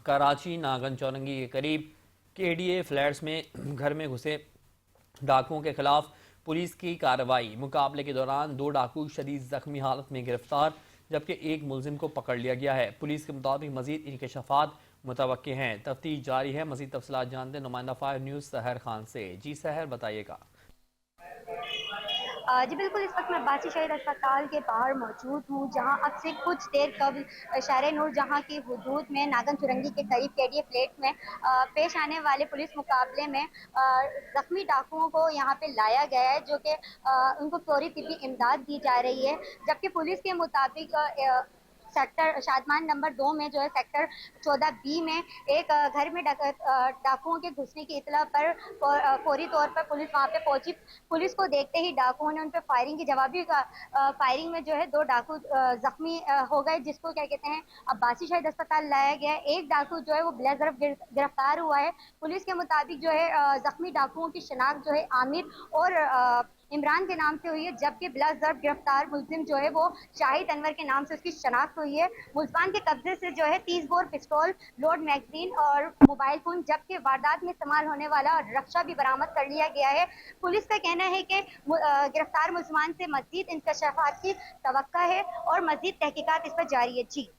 कराची नागन चौरंगी के करीब KDA flats में घर में घुसे डाकुओं के खिलाफ पुलिस की कार्रवाई। मुकाबले के दौरान 2 डाकू शदीद जख्मी हालत में गिरफ्तार, जबकि एक मुलजिम को पकड़ लिया गया है। पुलिस के मुताबिक मजीद इंकशाफात मुतवक्के हैं। तफ्तीश जारी है। मजीद तफसीलात जानते हैं नुमाइंदा 5 न्यूज़ सहर खान से। जी सहर, बताइएगा। जी बिल्कुल, इस वक्त मैं अब्बासी शहीद अस्पताल के बाहर मौजूद हूँ, जहाँ अब से कुछ देर कबल शहर नूरजहाँ की हुदूद में नागन चुरंगी के करीब केडीए फ्लैट में पेश आने वाले पुलिस मुकाबले में जख्मी डाकुओं को यहाँ पे लाया गया है, जो कि उनको फौरी तिब्बी इमदाद दी जा रही है। जबकि पुलिस के मुताबिक सेक्टर शादमान नंबर 2 में जो है सेक्टर 14B में एक घर में डाकुओं के घुसने की इतला पर फौरी तौर पर पुलिस वहां पे पहुंची। पुलिस को देखते ही डाकुओं ने उन पर फायरिंग की जवाबी फायरिंग में जो है 2 डाकू जख्मी हो गए, जिसको क्या कहते हैं अब्बासी शहीद अस्पताल लाया गया है। एक डाकू जो है वो बिलाजरफ गिरफ्तार हुआ है। पुलिस के मुताबिक जो है जख्मी डाकुओं की शनाख्त जो है आमिर और इमरान के नाम से हुई है, जबकि बिलाजरफ गिरफ्तार मुलजिम जो है वो शाहिद अनवर के नाम से उसकी शनाख्त हुई है। मुल्जिमान के कब्जे से जो है 30 बोर पिस्तौल, लोड मैगजीन और मोबाइल फोन, जबकि वारदात में इस्तेमाल होने वाला रक्षा भी बरामद कर लिया गया है। पुलिस का कहना है कि गिरफ्तार मुल्जिमान से मजीद इंकशाफात की तवक्का है और मजीद तहकीकात इस पर जारी है। जी।